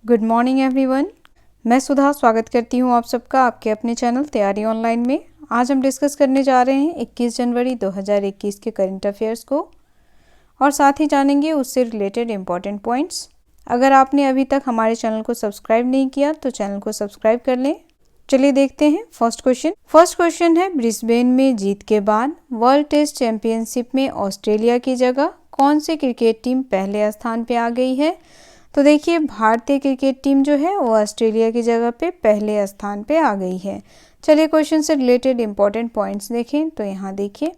Good morning everyone. मैं सुधा स्वागत करती हूँ आप सबका आपके अपने चैनल तैयारी ऑनलाइन में। आज हम डिस्कस करने जा रहे हैं 21 जनवरी 2021 के करंट अफेयर्स को और साथ ही जानेंगे उससे रिलेटेड इम्पॉर्टेंट पॉइंट्स। अगर आपने अभी तक हमारे चैनल को सब्सक्राइब नहीं किया तो चैनल को सब्सक्राइब कर लें। चलिए देखते हैं फर्स्ट क्वेश्चन है, ब्रिस्बेन में जीत के बाद वर्ल्ड टेस्ट चैंपियनशिप में ऑस्ट्रेलिया की जगह कौन सी क्रिकेट टीम पहले स्थान पे आ गई है? तो देखिए, भारतीय क्रिकेट टीम जो है वो ऑस्ट्रेलिया की जगह पे पहले स्थान पे आ गई है। चलिए क्वेश्चन से रिलेटेड इंपॉर्टेंट पॉइंट्स देखें तो यहाँ देखिए,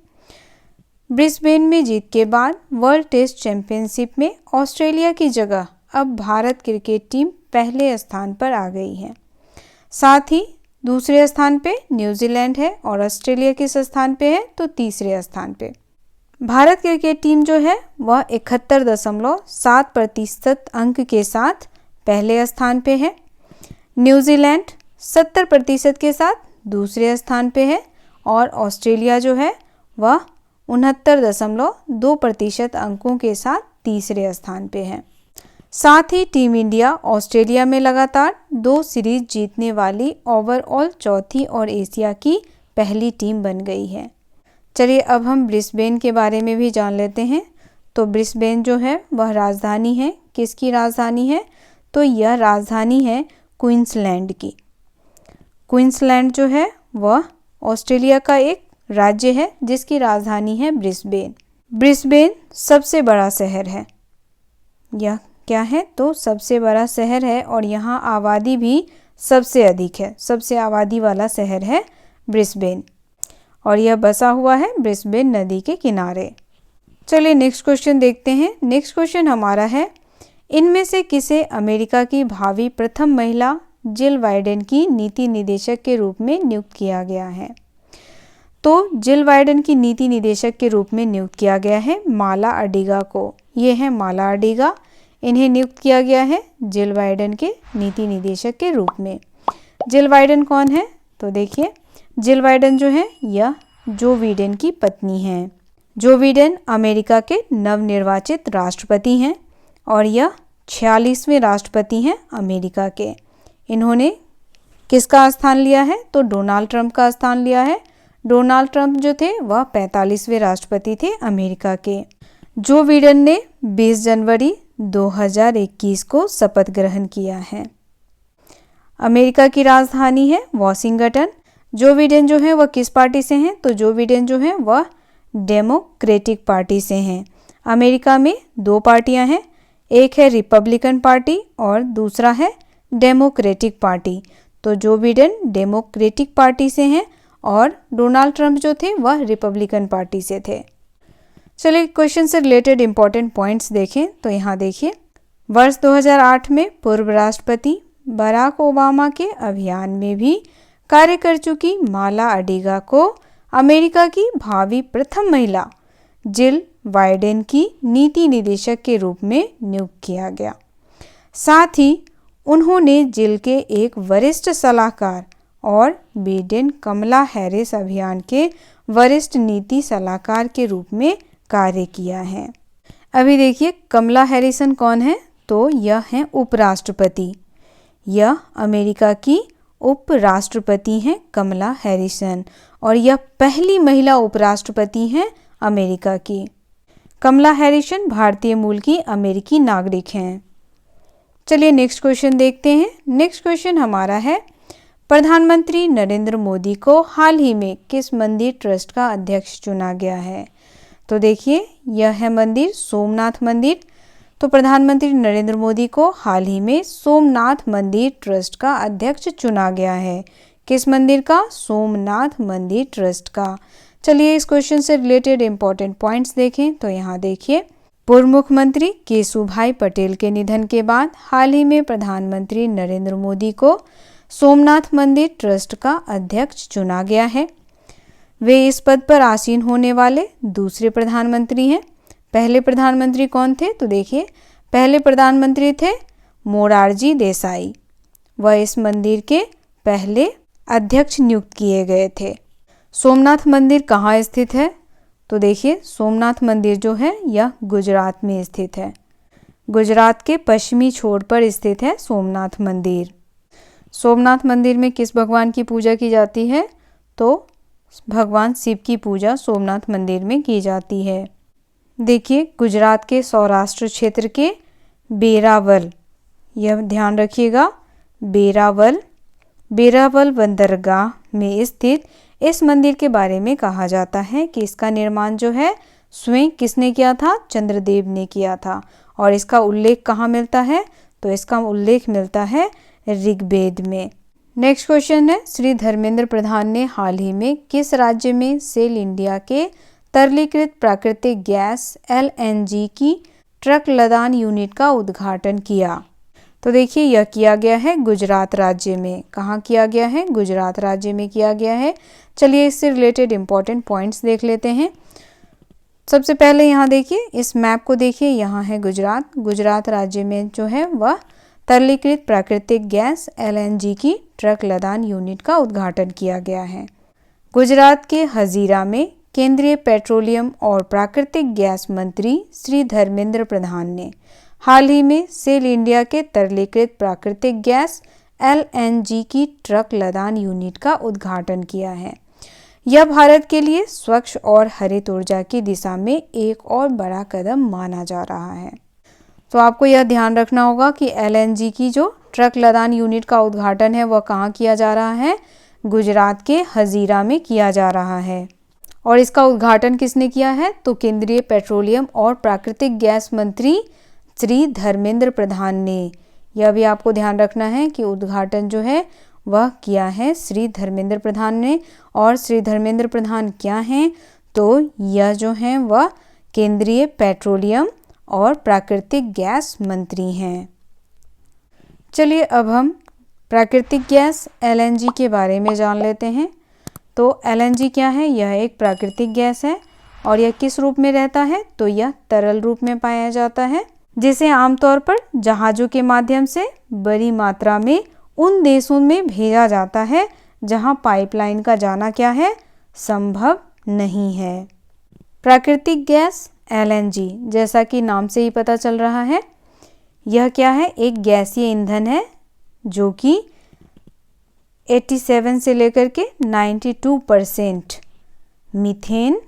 ब्रिस्बेन में जीत के बाद वर्ल्ड टेस्ट चैंपियनशिप में ऑस्ट्रेलिया की जगह अब भारत क्रिकेट टीम पहले स्थान पर आ गई है। साथ ही दूसरे स्थान पे न्यूजीलैंड है और ऑस्ट्रेलिया किस स्थान पे है? तो तीसरे स्थान पे। भारत क्रिकेट टीम जो है वह 71.7% अंक के साथ पहले स्थान पे है। न्यूजीलैंड 70% के साथ दूसरे स्थान पे है और ऑस्ट्रेलिया जो है वह 69.2% अंकों के साथ तीसरे स्थान पे है। साथ ही टीम इंडिया ऑस्ट्रेलिया में लगातार 2 सीरीज जीतने वाली ओवरऑल चौथी और एशिया की पहली टीम बन गई है। चलिए अब हम ब्रिस्बेन के बारे में भी जान लेते हैं। तो ब्रिस्बेन जो है वह राजधानी है, किसकी राजधानी है? तो यह राजधानी है क्वींसलैंड की। क्वींसलैंड जो है वह ऑस्ट्रेलिया का एक राज्य है जिसकी राजधानी है ब्रिस्बेन। ब्रिस्बेन सबसे बड़ा शहर है। यह क्या है? तो सबसे बड़ा शहर है और यहाँ आबादी भी सबसे अधिक है। सबसे आबादी वाला शहर है ब्रिस्बेन और यह बसा हुआ है ब्रिस्बेन नदी के किनारे। चलिए नेक्स्ट क्वेश्चन देखते हैं। नेक्स्ट क्वेश्चन हमारा है, इनमें से किसे अमेरिका की भावी प्रथम महिला जिल बाइडेन की नीति निदेशक के रूप में नियुक्त किया गया है? तो जिल बाइडेन की नीति निदेशक के रूप में नियुक्त किया गया है माला अडिगा को। ये है माला अडिगा, इन्हें नियुक्त किया गया है जिल बाइडेन के नीति निदेशक के रूप में। जिल बाइडेन कौन है? तो देखिए, जिल बाइडेन जो है यह जो बिडेन की पत्नी हैं। जो बिडेन अमेरिका के नवनिर्वाचित राष्ट्रपति हैं और यह 46वें राष्ट्रपति हैं अमेरिका के। इन्होंने किसका स्थान लिया है? तो डोनाल्ड ट्रंप का स्थान लिया है। डोनाल्ड ट्रंप जो थे वह 45वें राष्ट्रपति थे अमेरिका के। जो बिडेन ने 20 जनवरी 2021 को शपथ ग्रहण किया है। अमेरिका की राजधानी है वॉशिंगटन। जो बिडेन जो है वह किस पार्टी से हैं? तो जो बिडेन जो है वह डेमोक्रेटिक पार्टी से हैं। अमेरिका में 2 पार्टियां हैं, एक है रिपब्लिकन पार्टी और दूसरा है डेमोक्रेटिक पार्टी। तो जो बिडेन डेमोक्रेटिक पार्टी से हैं और डोनाल्ड ट्रंप जो थे वह रिपब्लिकन पार्टी से थे। चलिए क्वेश्चन से रिलेटेड इंपॉर्टेंट पॉइंट्स देखें तो यहाँ देखिए, वर्ष 2008 में पूर्व राष्ट्रपति बराक ओबामा के अभियान में भी कार्य कर चुकी माला अडिगा को अमेरिका की भावी प्रथम महिला जिल बाइडेन की नीति निदेशक के रूप में नियुक्त किया गया। साथ ही उन्होंने जिल के एक वरिष्ठ सलाहकार और बिडेन कमला हैरिस अभियान के वरिष्ठ नीति सलाहकार के रूप में कार्य किया है। अभी देखिए, कमला हैरिसन कौन है? तो यह है उपराष्ट्रपति। यह अमेरिका की उपराष्ट्रपति हैं कमला हैरिसन और यह पहली महिला उपराष्ट्रपति हैं अमेरिका की। कमला हैरिसन भारतीय मूल की अमेरिकी नागरिक हैं। चलिए नेक्स्ट क्वेश्चन देखते हैं। नेक्स्ट क्वेश्चन हमारा है, प्रधानमंत्री नरेंद्र मोदी को हाल ही में किस मंदिर ट्रस्ट का अध्यक्ष चुना गया है? तो देखिए, यह है मंदिर सोमनाथ मंदिर। तो प्रधानमंत्री नरेंद्र मोदी को हाल ही में सोमनाथ मंदिर ट्रस्ट का अध्यक्ष चुना गया है। किस मंदिर का? सोमनाथ मंदिर ट्रस्ट का। चलिए इस क्वेश्चन से रिलेटेड इंपॉर्टेंट पॉइंट्स देखें तो यहाँ देखिए, पूर्व मुख्यमंत्री केशुभाई पटेल के निधन के बाद हाल ही में प्रधानमंत्री नरेंद्र मोदी को सोमनाथ मंदिर ट्रस्ट का अध्यक्ष चुना गया है। वे इस पद पर आसीन होने वाले दूसरे प्रधानमंत्री हैं। पहले प्रधानमंत्री कौन थे? तो देखिए, पहले प्रधानमंत्री थे मोरारजी देसाई। वह इस मंदिर के पहले अध्यक्ष नियुक्त किए गए थे। सोमनाथ मंदिर कहाँ स्थित है? तो देखिए, सोमनाथ मंदिर जो है यह गुजरात में स्थित है। गुजरात के पश्चिमी छोर पर स्थित है सोमनाथ मंदिर। सोमनाथ मंदिर में किस भगवान की पूजा की जाती है? तो भगवान शिव की पूजा सोमनाथ मंदिर में की जाती है। देखिए, गुजरात के सौराष्ट्र क्षेत्र के वेरावल, यह ध्यान रखिएगा, वेरावल बंदरगाह में स्थित इस मंदिर के बारे में कहा जाता है कि इसका निर्माण जो है स्वयं किसने किया था? चंद्रदेव ने किया था। और इसका उल्लेख कहाँ मिलता है? तो इसका उल्लेख मिलता है ऋग्वेद में। नेक्स्ट क्वेश्चन है, श्री धर्मेंद्र प्रधान ने हाल ही में किस राज्य में सेल इंडिया के तरलीकृत प्राकृतिक गैस LNG की ट्रक लदान यूनिट का उद्घाटन किया? तो देखिए, यह किया गया है गुजरात राज्य में। कहाँ किया गया है? गुजरात राज्य में किया गया है। चलिए इससे रिलेटेड इंपॉर्टेंट पॉइंट्स देख लेते हैं। सबसे पहले यहाँ देखिए, इस मैप को देखिए, यहाँ है गुजरात। गुजरात राज्य में जो है वह तरलीकृत प्राकृतिक गैस LNG की ट्रक लदान यूनिट का उद्घाटन किया गया है। गुजरात के हजीरा में केंद्रीय पेट्रोलियम और प्राकृतिक गैस मंत्री श्री धर्मेंद्र प्रधान ने हाल ही में सेल इंडिया के तरलीकृत प्राकृतिक गैस LNG की ट्रक लदान यूनिट का उद्घाटन किया है। यह भारत के लिए स्वच्छ और हरित ऊर्जा की दिशा में एक और बड़ा कदम माना जा रहा है। तो आपको यह ध्यान रखना होगा कि LNG की जो ट्रक लदान यूनिट का उद्घाटन है वह कहाँ किया जा रहा है? गुजरात के हजीरा में किया जा रहा है। और इसका उद्घाटन किसने किया है? तो केंद्रीय पेट्रोलियम और प्राकृतिक गैस मंत्री श्री धर्मेंद्र प्रधान ने। यह भी आपको ध्यान रखना है कि उद्घाटन जो है वह किया है श्री धर्मेंद्र प्रधान ने। और श्री धर्मेंद्र प्रधान क्या हैं? तो यह जो हैं वह केंद्रीय पेट्रोलियम और प्राकृतिक गैस मंत्री हैं। चलिए अब हम प्राकृतिक गैस LNG के बारे में जान लेते हैं। तो LNG क्या है? यह एक प्राकृतिक गैस है और यह किस रूप में रहता है? तो यह तरल रूप में पाया जाता है, जिसे आमतौर पर जहाज़ों के माध्यम से बड़ी मात्रा में उन देशों में भेजा जाता है जहां पाइपलाइन का जाना क्या है? संभव नहीं है। प्राकृतिक गैस LNG, जैसा कि नाम से ही पता चल रहा है, यह क्या है? एक गैसीय ईंधन है जो कि 87 से लेकर के 92% मीथेन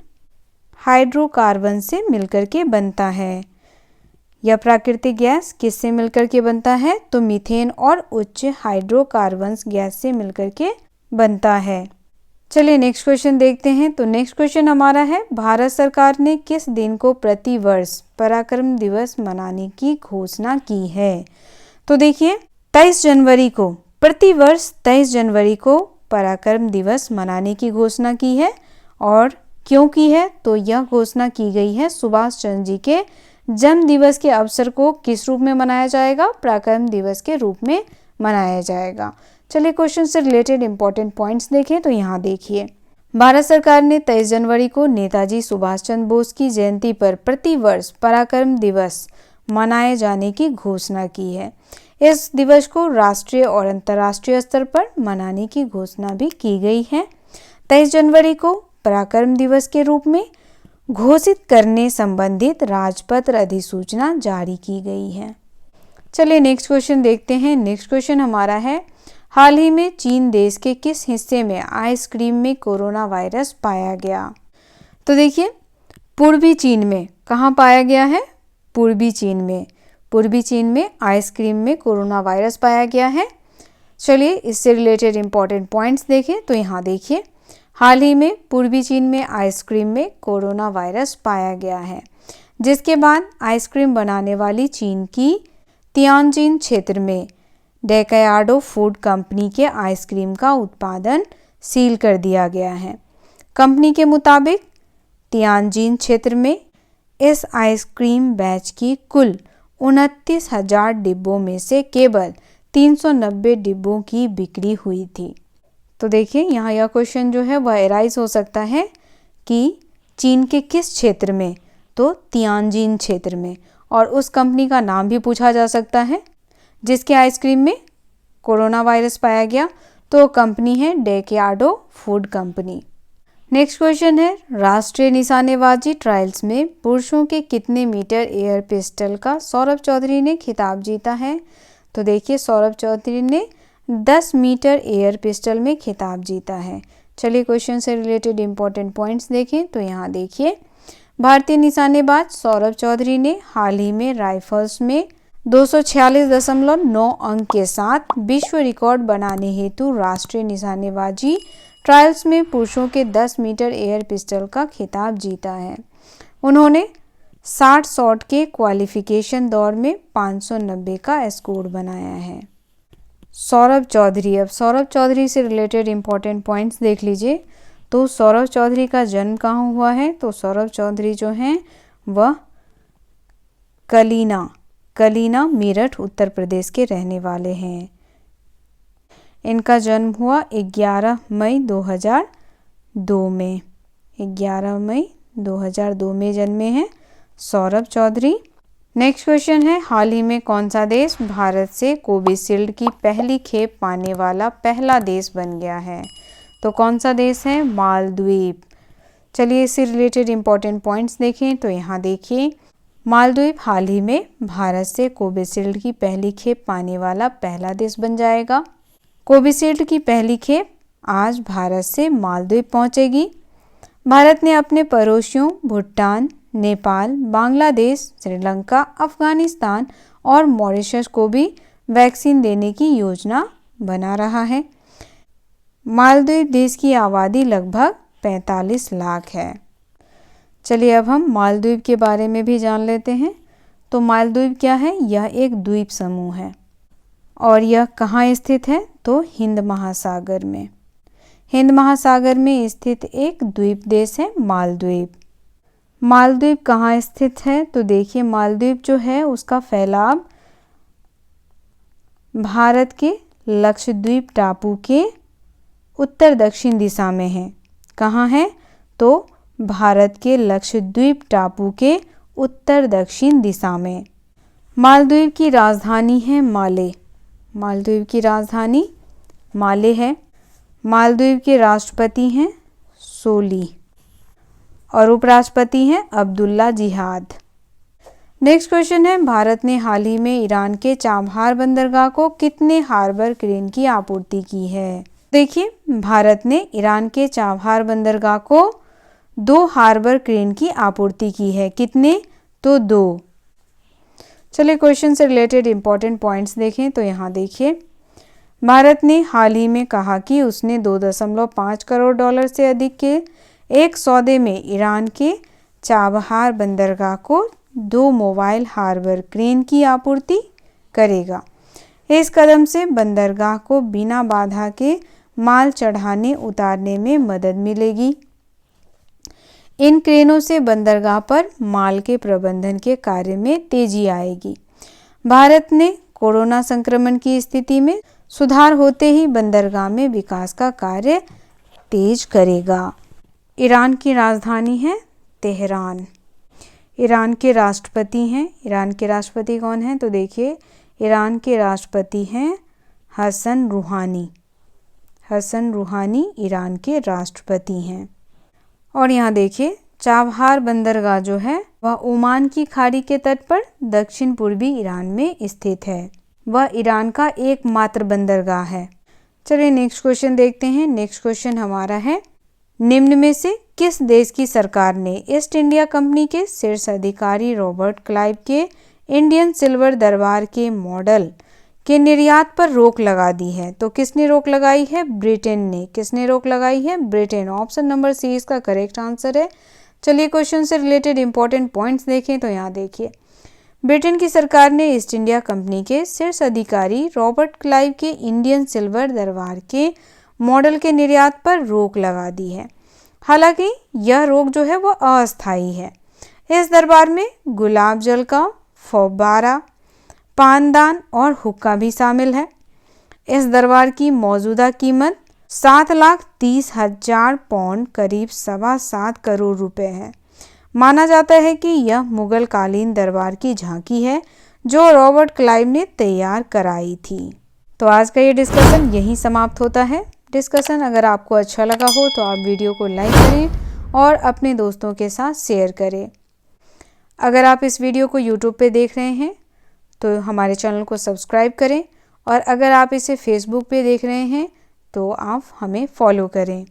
हाइड्रोकार्बन से मिलकर के बनता है। यह प्राकृतिक गैस किससे मिलकर के बनता है? तो मीथेन और उच्च हाइड्रोकार्बन्स गैस से मिलकर के बनता है। चलिए नेक्स्ट क्वेश्चन देखते हैं। तो नेक्स्ट क्वेश्चन हमारा है, भारत सरकार ने किस दिन को प्रतिवर्ष पराक्रम दिवस मनाने की घोषणा की है? तो देखिए, 23 जनवरी को, प्रतिवर्ष 23 जनवरी को पराक्रम दिवस मनाने की घोषणा की है। और क्यों की है? तो यह घोषणा की गई है सुभाष चंद्र जी के जन्म दिवस के अवसर को किस रूप में मनाया जाएगा? पराक्रम दिवस के रूप में मनाया जाएगा। चलिए क्वेश्चन से रिलेटेड इंपॉर्टेंट पॉइंट्स देखें। तो यहाँ देखिए, भारत सरकार ने 23 जनवरी को नेताजी सुभाष चंद्र बोस की जयंती पर प्रतिवर्ष पराक्रम दिवस मनाए जाने की घोषणा की है। इस दिवस को राष्ट्रीय और अंतर्राष्ट्रीय स्तर पर मनाने की घोषणा भी की गई है। 23 जनवरी को पराक्रम दिवस के रूप में घोषित करने संबंधित राजपत्र अधिसूचना जारी की गई है। चलिए नेक्स्ट क्वेश्चन देखते हैं। नेक्स्ट क्वेश्चन हमारा है, हाल ही में चीन देश के किस हिस्से में आइसक्रीम में कोरोना वायरस पाया गया? तो देखिए, पूर्वी चीन में। कहाँ पाया गया है? पूर्वी चीन में। पूर्वी चीन में आइसक्रीम में कोरोना वायरस पाया गया है। चलिए इससे रिलेटेड इंपॉर्टेंट पॉइंट्स देखें। तो यहाँ देखिए, हाल ही में पूर्वी चीन में आइसक्रीम में कोरोना वायरस पाया गया है, जिसके बाद आइसक्रीम बनाने वाली चीन की तियानजिन क्षेत्र में डेकायाडो फूड कंपनी के आइसक्रीम का उत्पादन सील कर दिया गया है। कंपनी के मुताबिक तियानजिन क्षेत्र में इस आइसक्रीम बैच की कुल 29,000 डिब्बों में से केवल 390 डिब्बों की बिक्री हुई थी। तो देखिए, यहाँ यह क्वेश्चन जो है वह एराइज हो सकता है कि चीन के किस क्षेत्र में? तो तियानजिन क्षेत्र में। और उस कंपनी का नाम भी पूछा जा सकता है जिसके आइसक्रीम में कोरोना वायरस पाया गया। तो कंपनी है डेकायाडो फूड कंपनी। नेक्स्ट क्वेश्चन है, राष्ट्रीय निशानेबाजी ट्रायल्स में पुरुषों के कितने मीटर एयर पिस्टल का सौरभ चौधरी ने खिताब जीता है? तो देखिए, सौरभ चौधरी ने 10 मीटर एयर पिस्टल में खिताब जीता है। चलिए क्वेश्चन से रिलेटेड इंपॉर्टेंट पॉइंट्स देखें। तो यहाँ देखिए, भारतीय निशानेबाज सौरभ चौधरी ने हाल ही में राइफल्स में 246.9 अंक के साथ विश्व रिकॉर्ड बनाने हेतु राष्ट्रीय निशानेबाजी ट्रायल्स में पुरुषों के 10 मीटर एयर पिस्टल का खिताब जीता है। उन्होंने 60 शॉट के क्वालिफिकेशन दौर में 590 का स्कोर बनाया है। सौरभ चौधरी, अब सौरभ चौधरी से रिलेटेड इंपॉर्टेंट पॉइंट्स देख लीजिए। तो सौरभ चौधरी का जन्म कहाँ हुआ है? तो सौरभ चौधरी जो हैं वह कलीना मेरठ उत्तर प्रदेश के रहने वाले हैं। इनका जन्म हुआ 11 मई 2002 में। 11 मई 2002 में जन्मे हैं सौरभ चौधरी। नेक्स्ट क्वेश्चन है, हाल ही में कौन सा देश भारत से कोविशील्ड की पहली खेप पाने वाला पहला देश बन गया है? तो कौन सा देश है? मालदीव। चलिए इससे रिलेटेड इंपॉर्टेंट पॉइंट्स देखें। तो यहाँ देखिए, मालदीव हाल ही में भारत से कोविशील्ड की पहली खेप पाने वाला पहला देश बन जाएगा। कोविशील्ड की पहली खेप आज भारत से मालदीव पहुंचेगी। भारत ने अपने पड़ोसियों भूटान, नेपाल, बांग्लादेश, श्रीलंका, अफगानिस्तान और मॉरिशस को भी वैक्सीन देने की योजना बना रहा है। मालदीव देश की आबादी लगभग 45 लाख है। चलिए अब हम मालदीव के बारे में भी जान लेते हैं। तो मालदीव क्या है? यह एक द्वीप समूह है और यह कहाँ स्थित है? तो हिंद महासागर में। हिंद महासागर में स्थित एक द्वीप देश है मालदीव। मालदीव कहाँ स्थित है? तो देखिए, मालदीव जो है उसका फैलाव भारत के लक्षद्वीप टापू के उत्तर दक्षिण दिशा में है। कहाँ है? तो भारत के लक्षद्वीप टापू के उत्तर दक्षिण दिशा में। मालदीव की राजधानी है माले। मालदीव की राजधानी माले है। मालदीव के राष्ट्रपति हैं सोली और उपराष्ट्रपति हैं अब्दुल्ला जिहाद। नेक्स्ट क्वेश्चन है, भारत ने हाल ही में ईरान के चाबहार बंदरगाह को कितने हार्बर क्रेन की आपूर्ति की है? देखिए, भारत ने ईरान के चाबहार बंदरगाह को 2 हार्बर क्रेन की आपूर्ति की है। कितने? तो 2। चलिए क्वेश्चन से रिलेटेड इंपॉर्टेंट पॉइंट्स देखें। तो यहाँ देखिए, भारत ने हाल ही में कहा कि उसने $2.5 करोड़ से अधिक के एक सौदे में ईरान के चाबहार बंदरगाह को 2 मोबाइल हार्बर क्रेन की आपूर्ति करेगा। इस कदम से बंदरगाह को बिना बाधा के माल चढ़ाने उतारने में मदद मिलेगी। इन क्रेनों से बंदरगाह पर माल के प्रबंधन के कार्य में तेजी आएगी। भारत ने कोरोना संक्रमण की स्थिति में सुधार होते ही बंदरगाह में विकास का कार्य तेज करेगा। ईरान की राजधानी है तेहरान। ईरान के राष्ट्रपति हैं, ईरान के राष्ट्रपति कौन हैं? तो देखिए, ईरान के राष्ट्रपति हैं हसन रूहानी। हसन रूहानी ईरान के राष्ट्रपति हैं। और यहाँ देखिए, चाबहार बंदरगाह जो है वह ओमान की खाड़ी के तट पर दक्षिण पूर्वी ईरान में स्थित है। वह ईरान का एकमात्र बंदरगाह है। चलिए नेक्स्ट क्वेश्चन देखते हैं। नेक्स्ट क्वेश्चन हमारा है, निम्न में से किस देश की सरकार ने ईस्ट इंडिया कंपनी के शीर्ष अधिकारी रॉबर्ट क्लाइव के इंडियन सिल्वर दरबार के मॉडल के निर्यात पर रोक लगा दी है? तो किसने रोक लगाई है? ब्रिटेन ने। किसने रोक लगाई है? ब्रिटेन। ऑप्शन नंबर सी इसका करेक्ट आंसर है। चलिए क्वेश्चन से रिलेटेड इंपॉर्टेंट पॉइंट्स देखें। तो यहाँ देखिए, ब्रिटेन की सरकार ने ईस्ट इंडिया कंपनी के शीर्ष अधिकारी रॉबर्ट क्लाइव के इंडियन सिल्वर दरबार के मॉडल के निर्यात पर रोक लगा दी है। हालांकि यह रोक जो है वो अस्थायी है। इस दरबार में गुलाब जल का फव्वारा, पानदान और हुक्का भी शामिल है। इस दरबार की मौजूदा कीमत 7,30,000 पाउंड करीब 7.25 करोड़ रुपए है। माना जाता है कि यह मुगल कालीन दरबार की झांकी है जो रॉबर्ट क्लाइव ने तैयार कराई थी। तो आज का ये डिस्कशन यहीं समाप्त होता है। डिस्कशन अगर आपको अच्छा लगा हो तो आप वीडियो को लाइक करें और अपने दोस्तों के साथ शेयर करें। अगर आप इस वीडियो को यूट्यूब पे देख रहे हैं तो हमारे चैनल को सब्सक्राइब करें और अगर आप इसे फेसबुक पे देख रहे हैं तो आप हमें फॉलो करें।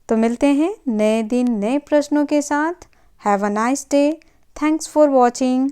तो मिलते हैं नए दिन नए प्रश्नों के साथ। Have a nice day. Thanks for watching.